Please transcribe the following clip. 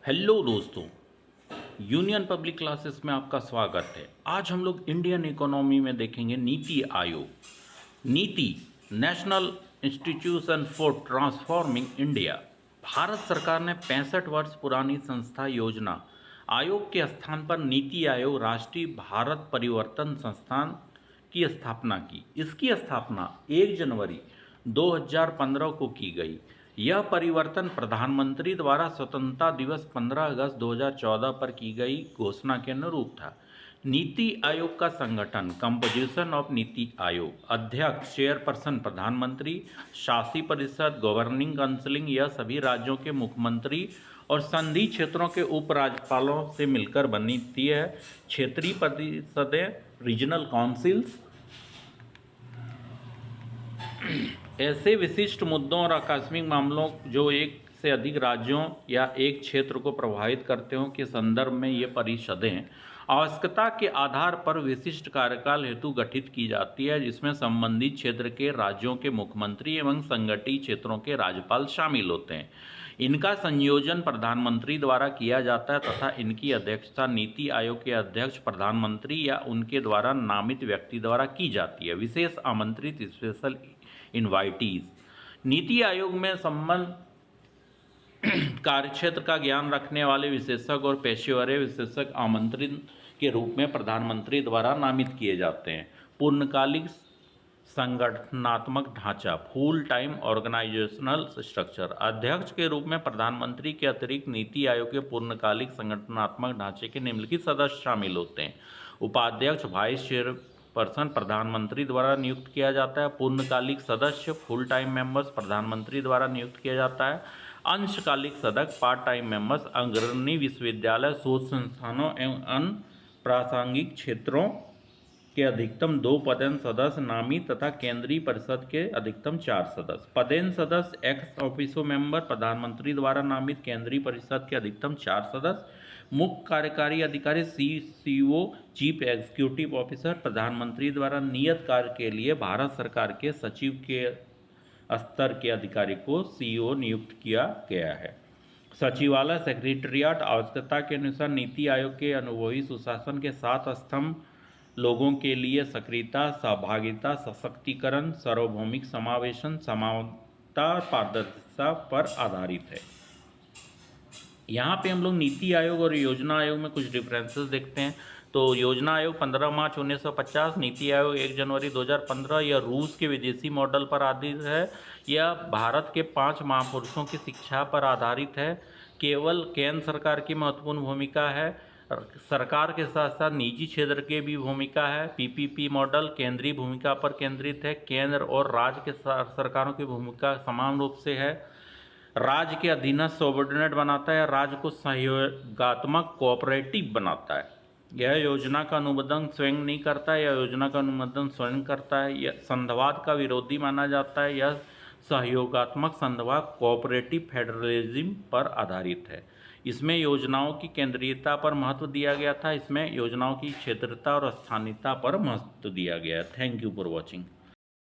Hello दोस्तों, union public classes में आपका स्वागत है। आज हम लोग इंडियन इकोनॉमी में देखेंगे नीति आयोग। नीति national institution for transforming India. Bharat सरकार ने 65 वर्ष पुरानी संस्था योजना आयोग के स्थान पर नीति आयोग राष्ट्रीय भारत परिवर्तन संस्थान की स्थापना की। इसकी स्थापना 1 जनवरी 2015 को की गई। यह परिवर्तन प्रधानमंत्री द्वारा स्वतंत्रता दिवस 15 अगस्त 2014 पर की गई घोषणा के अनुरूप था। नीति आयोग का संगठन, कंपोजिशन ऑफ नीति आयोग, अध्यक्ष, चेयरपर्सन प्रधानमंत्री, शासी परिषद, गवर्निंग काउंसिलिंग, यह सभी राज्यों के मुख्यमंत्री और संधि क्षेत्रों के उपराज्यपालों से मिलकर बनती है। क्षेत्रीय परिषदें, रीजनल काउंसिल्स, ऐसे विशिष्ट मुद्दों और आकस्मिक मामलों जो एक से अधिक राज्यों या एक क्षेत्र को प्रभावित करते हों के संदर्भ में ये परिषदें आवश्यकता के आधार पर विशिष्ट कार्यकाल हेतु गठित की जाती है, जिसमें संबंधित क्षेत्र के राज्यों के मुख्यमंत्री एवं संगठित क्षेत्रों के राज्यपाल शामिल होते हैं। इनका संयोजन प्रधानमंत्री द्वारा किया जाता है तथा इनकी अध्यक्षता नीति आयोग के अध्यक्ष, प्रधानमंत्री या उनके द्वारा नामित व्यक्ति द्वारा की जाती है। विशेष आमंत्रित, स्पेशल इनवाइटीज। नीति आयोग में संबंध कार्यक्षेत्र का ज्ञान रखने वाले विशेषज्ञ और पेशेवर विशेषज्ञ आमंत्रित के रूप में प्रधानमंत्री द्वारा नामित किए जाते हैं। पूर्णकालिक संगठनात्मक ढांचा, फुल टाइम ऑर्गेनाइजेशनल स्ट्रक्चर। अध्यक्ष के रूप में प्रधानमंत्री के अतिरिक्त नीति आयोग के पूर्णकालिक संगठनात्मक ढांचे के निम्नलिखित सदस्य शामिल होते हैं। उपाध्यक्ष, वाइस चेयरपर्सन प्रधानमंत्री द्वारा नियुक्त किया जाता है। पूर्णकालिक सदस्य, फुल टाइम मेंबर्स प्रधानमंत्री द्वारा नियुक्त किया जाता है। अंशकालिक सदस्य, पार्ट टाइम मेंबर्स अग्रणी विश्वविद्यालय, शोध संस्थानों एवं अन्य प्रासंगिक क्षेत्रों के अधिकतम 2 पदेन सदस्य नामित तथा केंद्रीय परिषद के अधिकतम 4 सदस्य। पदेन सदस्य, एक्स ऑफिसो मेंबर प्रधानमंत्री द्वारा नामित केंद्रीय परिषद के अधिकतम 4 सदस्य। मुख्य कार्यकारी अधिकारी सीईओ, चीफ एग्जीक्यूटिव ऑफिसर प्रधानमंत्री द्वारा नियत कार्य के लिए भारत सरकार के सचिव के स्तर के अधिकारी को सीईओ नियुक्त किया गया है। सचिवालय, सेक्रेटेरिएट आवश्यकता के अनुसार नीति आयोग के अनुभवी सुशासन के 7 स्तंभ लोगों के लिए सक्रियता, सहभागिता, सशक्तिकरण, सार्वभौमिक समावेशन, समानता, पारदर्शिता पर आधारित है। यहाँ पे हम लोग नीति आयोग और योजना आयोग में कुछ डिफरेंसेस देखते हैं। तो योजना आयोग 15 मार्च 1950, नीति आयोग 1 जनवरी 2015। यह रूस के विदेशी मॉडल पर आधारित है। यह भारत के 5 महापुरुषों की शिक्षा पर आधारित है। केवल केंद्र सरकार की महत्वपूर्ण भूमिका है। सरकार के साथ साथ निजी क्षेत्र की भी भूमिका है। पीपीपी मॉडल केंद्रीय भूमिका पर केंद्रित है। केंद्र और राज्य के सरकारों की भूमिका समान रूप से है। राज्य के अधीनस्थ सबऑर्डिनेट बनाता है, राज्य को सहयोगात्मक कोऑपरेटिव बनाता है। यह योजना का अनुमोदन स्वयं नहीं करता है, यह योजना का अनुमोदन स्वयं करता है। यह संघवाद का विरोधी माना जाता है। यह सहयोगात्मक संघवाद कोऑपरेटिव फेडरलिज्म पर आधारित है। इसमें योजनाओं की केंद्रीयता पर महत्व दिया गया था। इसमें योजनाओं की क्षेत्रता और स्थानीयता पर महत्व दिया गया है। Thank you for watching.